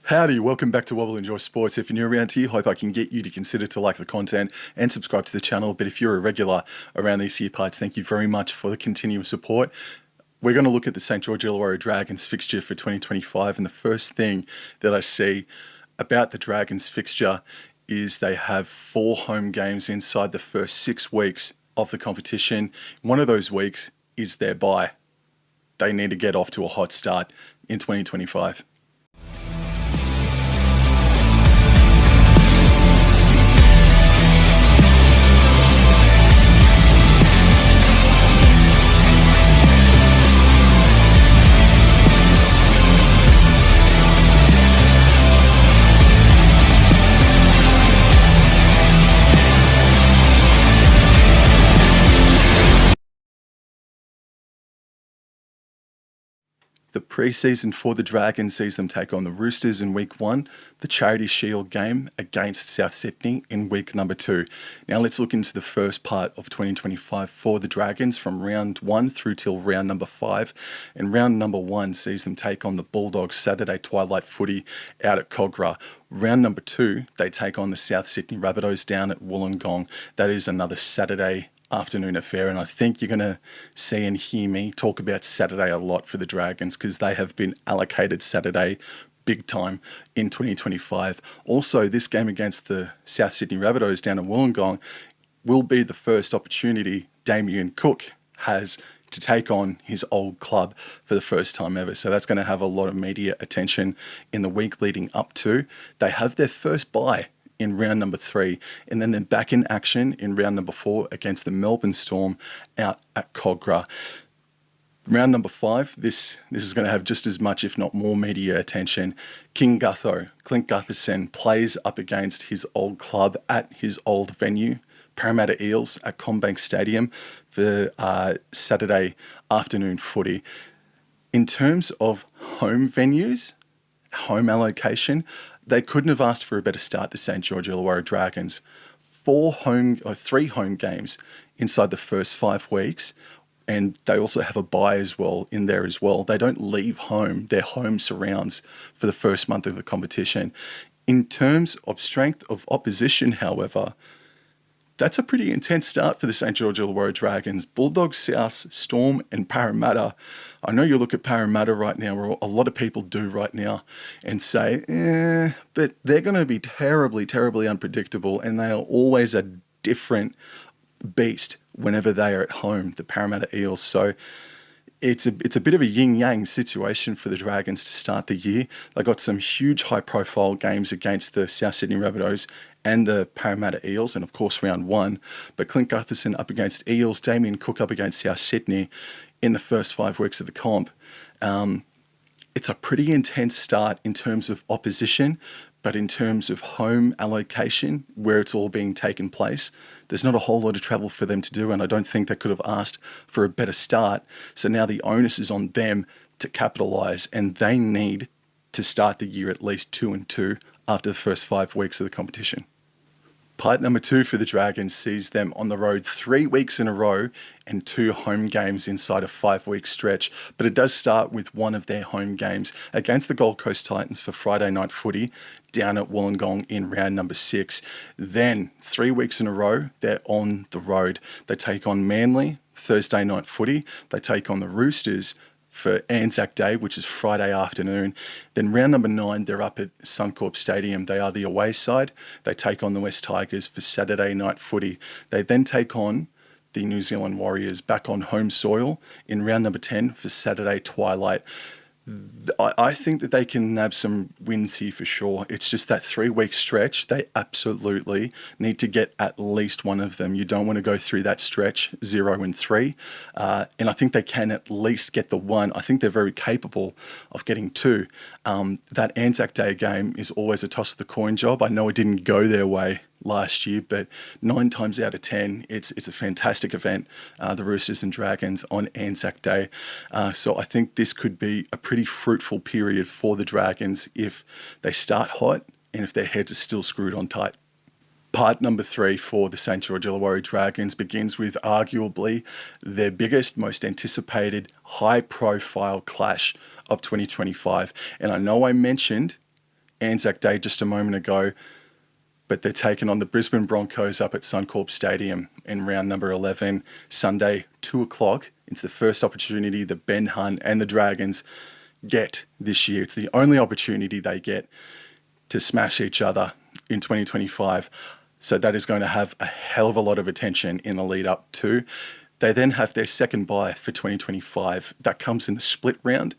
Howdy, welcome back to Wobble Enjoy Sports. If you're new around here, hope I can get you to consider to like the content and subscribe to the channel. But if you're a regular around these here parts, thank you very much for the continuous support. We're going to look at the St. George Illawarra Dragons fixture for 2025. And the first thing that I see about the Dragons fixture is they have 4 home games inside the first 6 weeks of the competition. One of those weeks is their bye. They need to get off to a hot start in 2025. The pre-season for the Dragons sees them take on the Roosters in week 1, the Charity Shield game against South Sydney in week number 2. Now let's look into the first part of 2025 for the Dragons from round 1 through till round number 5. And round number 1 sees them take on the Bulldogs Saturday twilight footy out at Cogra. Round number 2, they take on the South Sydney Rabbitohs down at Wollongong. That is another Saturday afternoon affair, and I think you're going to see and hear me talk about Saturday a lot for the Dragons because they have been allocated Saturday big time in 2025. Also, this game against the South Sydney Rabbitohs down at Wollongong will be the first opportunity Damien Cook has to take on his old club for the first time ever. So that's going to have a lot of media attention in the week leading up to. They have their first bye in round number 3, and then they're back in action in round number 4 against the Melbourne Storm out at Cogra. Round number 5, this is going to have just as much, if not more, media attention. Clint Gutherson plays up against his old club at his old venue, Parramatta Eels at CommBank Stadium for Saturday afternoon footy. In terms of home venues, home allocation, they couldn't have asked for a better start, the St. George Illawarra Dragons. 3 home games inside the first 5 weeks, and they also have a bye as well in there as well. They don't leave home, their home surrounds for the first month of the competition. In terms of strength of opposition, however, that's a pretty intense start for the St. George Illawarra Dragons. Bulldogs, South, Storm and Parramatta. I know you look at Parramatta right now, or a lot of people do right now, and say, but they're going to be terribly, terribly unpredictable, and they are always a different beast whenever they are at home, the Parramatta Eels. So it's a bit of a yin-yang situation for the Dragons to start the year. They got some huge high-profile games against the South Sydney Rabbitohs and the Parramatta Eels, and of course round 1. But Clint Gutherson up against Eels, Damien Cook up against South Sydney in the first 5 weeks of the comp. It's a pretty intense start in terms of opposition, but in terms of home allocation, where it's all being taken place, there's not a whole lot of travel for them to do, and I don't think they could have asked for a better start. So now the onus is on them to capitalise, and they need to start the year at least 2-2 after the first 5 weeks of the competition. Part number 2 for the Dragons sees them on the road 3 weeks in a row and 2 home games inside a 5-week stretch. But it does start with one of their home games against the Gold Coast Titans for Friday night footy down at Wollongong in round number 6. Then 3 weeks in a row, they're on the road. They take on Manly Thursday night footy. They take on the Roosters for Anzac Day, which is Friday afternoon. Then round number 9, they're up at Suncorp Stadium. They are the away side. They take on the West Tigers for Saturday night footy. They then take on the New Zealand Warriors back on home soil in round number 10 for Saturday twilight. I think that they can nab some wins here for sure. It's just that 3-week stretch, they absolutely need to get at least one of them. You don't want to go through that stretch 0-3. And I think they can at least get the one. I think they're very capable of getting 2. That Anzac Day game is always a toss of the coin job. I know it didn't go their way last year, but 9 times out of 10, it's a fantastic event, the Roosters and Dragons on Anzac Day. So I think this could be a pretty fruitful period for the Dragons if they start hot and if their heads are still screwed on tight. Part number 3 for the St. George Illawarra Dragons begins with arguably their biggest, most anticipated, high-profile clash of 2025. And I know I mentioned Anzac Day just a moment ago, but they're taking on the Brisbane Broncos up at Suncorp Stadium in round number 11, Sunday, 2 o'clock. It's the first opportunity that Ben Hunt and the Dragons get this year. It's the only opportunity they get to smash each other in 2025. So that is going to have a hell of a lot of attention in the lead up to. They then have their second bye for 2025. That comes in the split round.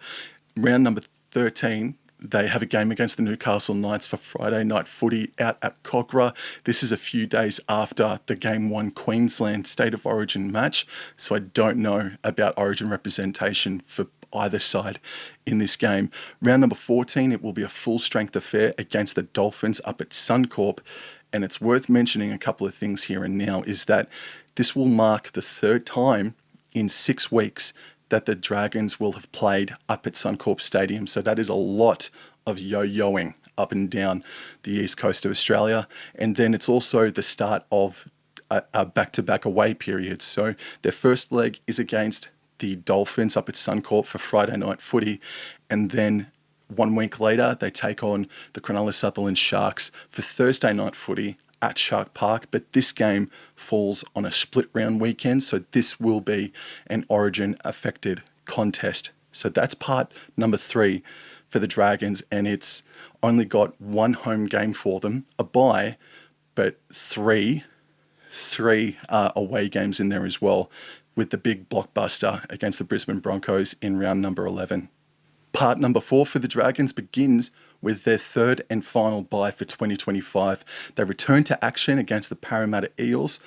Round number 13, they have a game against the Newcastle Knights for Friday night footy out at Cogra. This is a few days after the Game 1 Queensland State of Origin match, so I don't know about Origin representation for either side in this game. Round number 14, it will be a full strength affair against the Dolphins up at Suncorp. And it's worth mentioning a couple of things here and now is that this will mark the third time in 6 weeks that the Dragons will have played up at Suncorp Stadium. So that is a lot of yo-yoing up and down the east coast of Australia. And then it's also the start of a back-to-back away period. So their first leg is against the Dolphins up at Suncorp for Friday night footy. And then 1 week later, they take on the Cronulla Sutherland Sharks for Thursday night footy at Shark Park, but this game falls on a split round weekend, so this will be an Origin affected contest. So that's part number 3 for the Dragons, and it's only got 1 home game for them, a bye, but three away games in there as well, with the big blockbuster against the Brisbane Broncos in round number 11. Part number 4 for the Dragons begins with their third and final bye for 2025. They return to action against the Parramatta Eels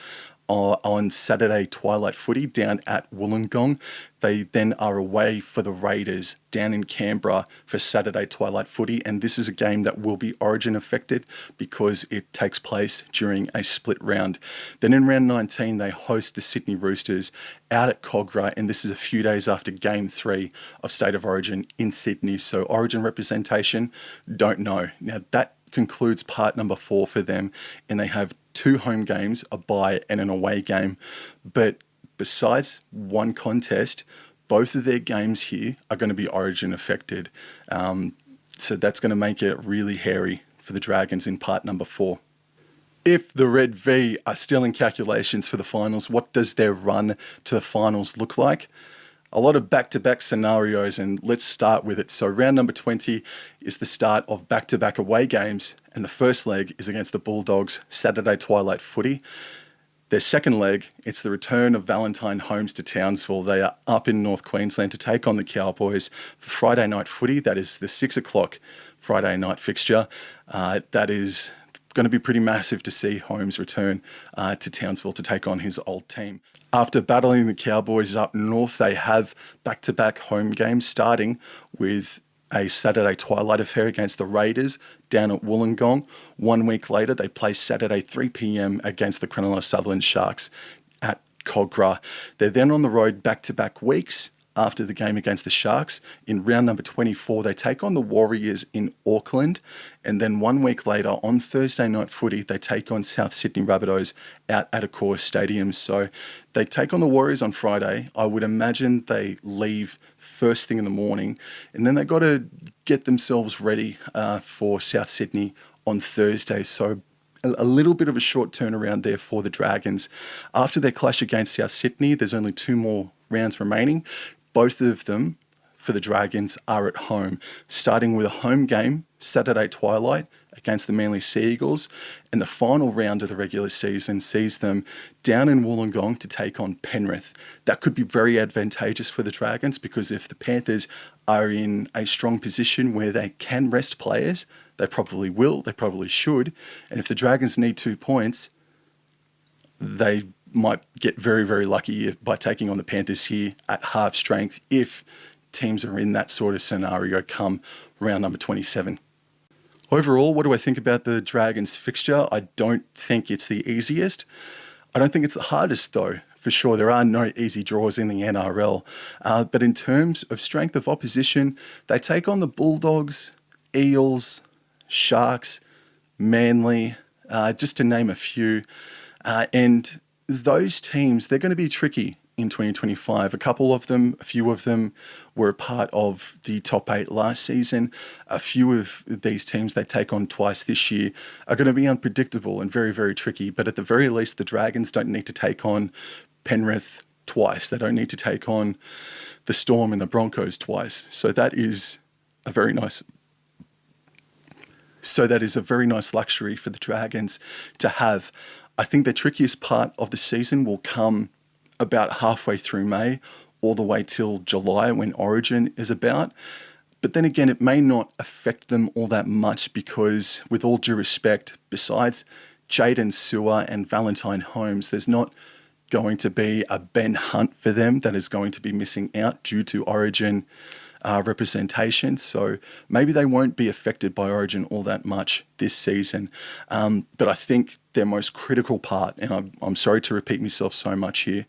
on Saturday twilight footy down at Wollongong. They then are away for the Raiders down in Canberra for Saturday twilight footy, and this is a game that will be Origin affected because it takes place during a split round. Then in round 19, they host the Sydney Roosters out at Cogra, and this is a few days after Game 3 of State of Origin in Sydney. So Origin representation, don't know. Now that concludes part number 4 for them, and they have 2 home games, a bye and an away game. But besides 1 contest, both of their games here are going to be Origin affected. So that's going to make it really hairy for the Dragons in part number 4. If the Red V are still in calculations for the finals, what does their run to the finals look like? A lot of back-to-back scenarios, and let's start with it. So round number 20 is the start of back-to-back away games, and the first leg is against the Bulldogs, Saturday twilight footy. Their second leg, it's the return of Valentine Holmes to Townsville. They are up in North Queensland to take on the Cowboys for Friday night footy. That is the 6 o'clock Friday night fixture. That is going to be pretty massive to see Holmes return to Townsville to take on his old team. After battling the Cowboys up north, they have back-to-back home games, starting with a Saturday twilight affair against the Raiders down at Wollongong. 1 week later, they play Saturday 3 p.m. against the Cronulla Sutherland Sharks at Cogra. They're then on the road back-to-back weeks. After the game against the Sharks, in round number 24, they take on the Warriors in Auckland. And then 1 week later, on Thursday night footy, they take on South Sydney Rabbitohs out at Accor Stadium. So they take on the Warriors on Friday. I would imagine they leave first thing in the morning. And then they got to get themselves ready for South Sydney on Thursday. So a little bit of a short turnaround there for the Dragons. After their clash against South Sydney, there's only 2 more rounds remaining. Both of them for the Dragons are at home, starting with a home game Saturday twilight against the Manly Sea Eagles, and the final round of the regular season sees them down in Wollongong to take on Penrith. That could be very advantageous for the Dragons, because if the Panthers are in a strong position where they can rest players, they probably will, they probably should, and if the Dragons need 2 points, they might get very, very lucky by taking on the Panthers here at half strength if teams are in that sort of scenario come round number 27. Overall, what do I think about the Dragons fixture? I don't think it's the easiest. I don't think it's the hardest, though. For sure, there are no easy draws in the NRL. But in terms of strength of opposition, they take on the Bulldogs, Eels, Sharks, Manly, just to name a few. And those teams, they're going to be tricky in 2025. A few of them were a part of the top 8 last season. A few of these teams they take on twice this year are going to be unpredictable and very, very tricky. But at the very least, the Dragons don't need to take on Penrith twice. They don't need to take on the Storm and the Broncos twice. So that is a very nice luxury for the Dragons to have. I think the trickiest part of the season will come about halfway through May, all the way till July when Origin is about. But then again, it may not affect them all that much because, with all due respect, besides Jaden Sewer and Valentine Holmes, there's not going to be a Ben Hunt for them that is going to be missing out due to Origin representation. So maybe they won't be affected by Origin all that much this season. But I think their most critical part, and I'm sorry to repeat myself so much here,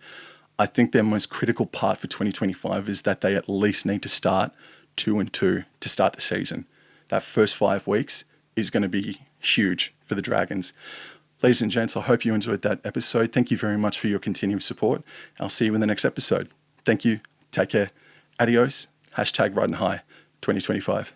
I think their most critical part for 2025 is that they at least need to start 2-2 to start the season. That first 5 weeks is going to be huge for the Dragons. Ladies and gents, I hope you enjoyed that episode. Thank you very much for your continued support. I'll see you in the next episode. Thank you. Take care. Adios. #RidenHigh 2025.